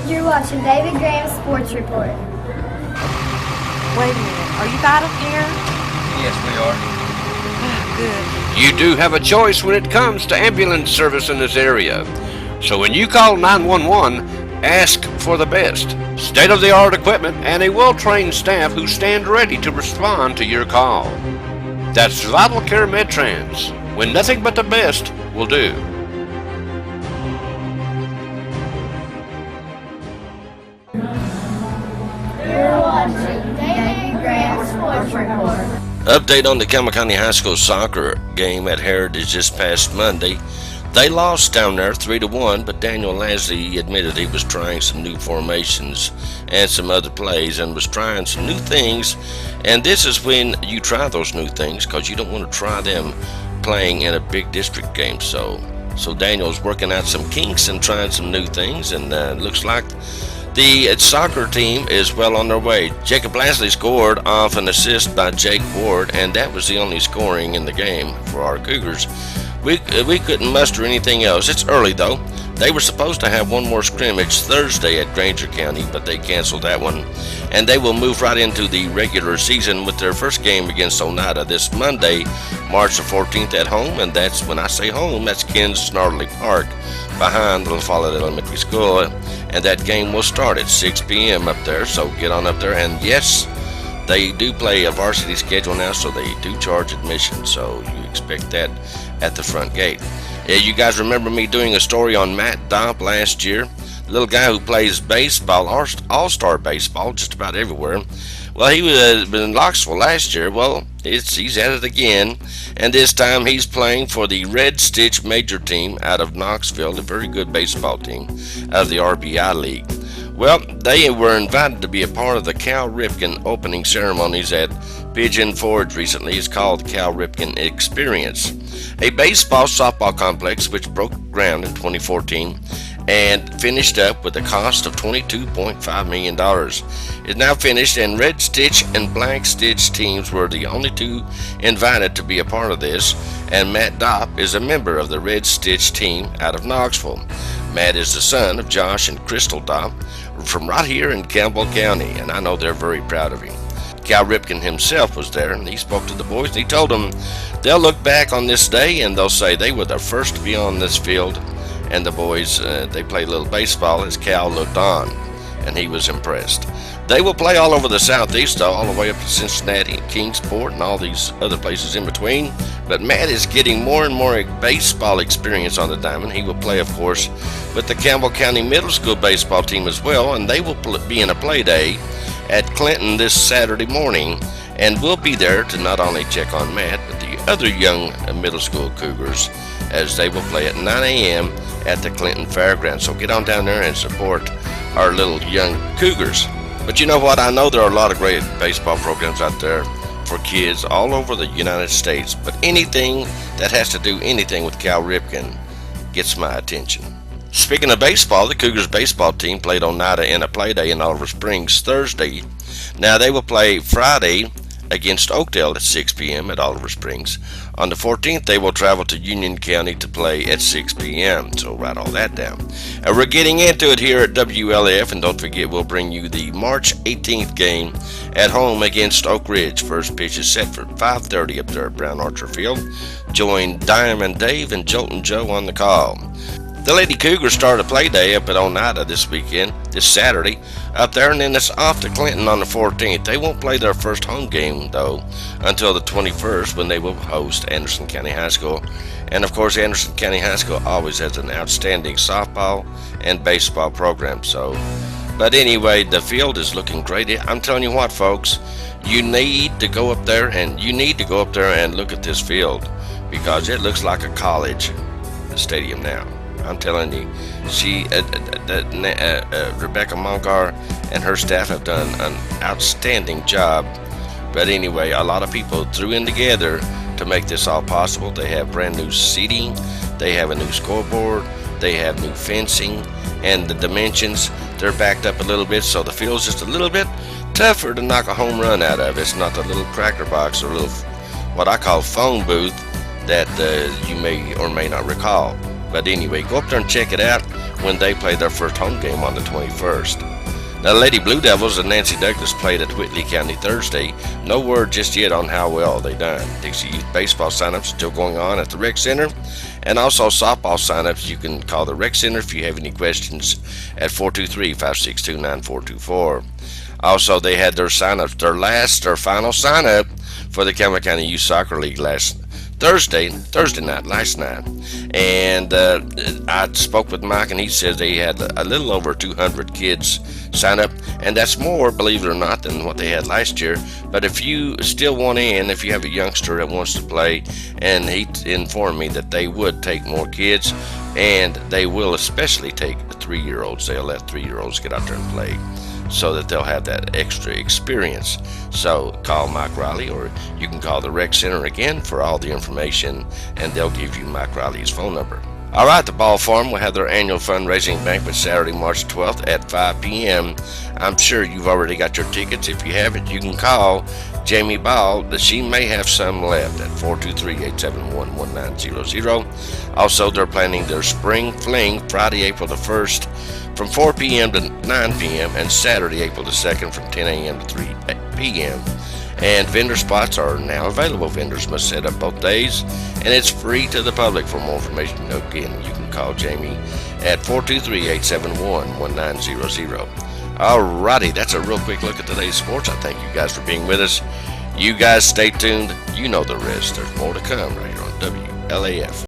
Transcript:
You're watching David Graham's Sports Report. Wait a minute, are you out of here? Yes, we are. Good. You do have a choice when it comes to ambulance service in this area. So when you call 911, ask for the best, state-of-the-art equipment, and a well-trained staff who stand ready to respond to your call. That's Vital Care MedTrans, when nothing but the best will do. You're watching David Graham's Sports Report. Update on the Campbell County High School soccer game at Heritage this past Monday. They lost down there 3-1, but Daniel Lasley admitted he was trying some new formations and some other plays and was trying some new things. And this is when you try those new things, because you don't want to try them playing in a big district game. So Daniel's working out some kinks and trying some new things, and looks like the soccer team is well on their way. Jacob Lasley scored off an assist by Jake Ward, and that was the only scoring in the game for our Cougars. We couldn't muster anything else. It's early though. They were supposed to have one more scrimmage Thursday at Granger County, but they canceled that one. And they will move right into the regular season with their first game against Oneida this Monday, March the 14th at home. And that's, when I say home, that's Ken's Snarley Park behind the La Follette Elementary School. And that game will start at 6 p.m. up there, so get on up there. And yes, they do play a varsity schedule now, so they do charge admission, so you expect that at the front gate. You guys remember me doing a story on Matt Dopp last year? The little guy who plays baseball, all-star baseball, just about everywhere. Well, he was in Knoxville last year. Well, he's at it again, and this time he's playing for the Red Stitch Major team out of Knoxville, a very good baseball team out of the RBI League. Well, they were invited to be a part of the Cal Ripken opening ceremonies at Pigeon Forge recently. It's called Cal Ripken Experience, a baseball-softball complex which broke ground in 2014 and finished up with a cost of $22.5 million. It's now finished, and Red Stitch and Black Stitch teams were the only two invited to be a part of this, and Matt Dopp is a member of the Red Stitch team out of Knoxville. Matt is the son of Josh and Crystal Dopp from right here in Campbell County, and I know they're very proud of him. Cal Ripken himself was there, and he spoke to the boys, and he told them they'll look back on this day and they'll say they were the first to be on this field. And the boys, they played a little baseball as Cal looked on, and he was impressed. They will play all over the southeast, though, all the way up to Cincinnati and Kingsport and all these other places in between. But Matt is getting more and more baseball experience on the diamond. He will play, of course, with the Campbell County Middle School baseball team as well, and they will be in a play day at Clinton this Saturday morning. And we'll be there to not only check on Matt, but the other young middle school Cougars, as they will play at 9 a.m. at the Clinton Fairgrounds. So get on down there and support our little young Cougars. But you know what? I know there are a lot of great baseball programs out there for kids all over the United States, but anything that has to do anything with Cal Ripken gets my attention. Speaking of baseball, the Cougars baseball team played Oneida in a play day in Oliver Springs Thursday. Now they will play Friday against Oakdale at 6 p.m. at Oliver Springs. On the 14th, they will travel to Union County to play at 6 p.m. So write all that down. We're getting into it here at WLF, and don't forget, we'll bring you the March 18th game at home against Oak Ridge. First pitch is set for 5:30 up there at Brown Archer Field. Join Diamond Dave and Joltin' Joe on the call. The Lady Cougars start a play day up at Oneida this Saturday, up there, and then it's off to Clinton on the 14th. They won't play their first home game, though, until the 21st, when they will host Anderson County High School. And, of course, Anderson County High School always has an outstanding softball and baseball program. But anyway, the field is looking great. I'm telling you what, folks, you need to go up there and look at this field, because it looks like a college stadium now. I'm telling you, Rebecca Mongar and her staff have done an outstanding job. But anyway, a lot of people threw in together to make this all possible. They have brand new seating, they have a new scoreboard, they have new fencing, and the dimensions, they're backed up a little bit, so the field's just a little bit tougher to knock a home run out of. It's not the little cracker box or little, what I call phone booth, that you may or may not recall. But anyway, go up there and check it out when they play their first home game on the 21st. Now, the Lady Blue Devils and Nancy Douglas played at Whitley County Thursday. No word just yet on how well they done. Dixie Youth Baseball signups still going on at the Rec Center. And also softball signups, you can call the Rec Center if you have any questions at 423-562-9424. Also, they had their signups, their final signup for the Campbell County Youth Soccer League last Thursday night. And I spoke with Mike, and he said they had a little over 200 kids sign up, and that's more, believe it or not, than what they had last year. But if you still want in, if you have a youngster that wants to play, and he informed me that they would take more kids, and they will especially take 3-year-olds. They'll let 3-year-olds get out there and play, so that they'll have that extra experience. So call Mike Riley, or you can call the Rec Center again for all the information, and they'll give you Mike Riley's phone number. All right, the Ball Farm will have their annual fundraising banquet Saturday, March 12th at 5 p.m. I'm sure you've already got your tickets. If you haven't, you can call Jamie Ball. She may have some left at 423-871-1900. Also, they're planning their Spring Fling Friday, April the 1st from 4 p.m. to 9 p.m. and Saturday, April the 2nd from 10 a.m. to 3 p.m. And vendor spots are now available. Vendors must set up both days, and it's free to the public. For more information, again, you can call Jamie at 423-871-1900. Alrighty, that's a real quick look at today's sports. I thank you guys for being with us. You guys stay tuned. You know the rest. There's more to come right here on WLAF.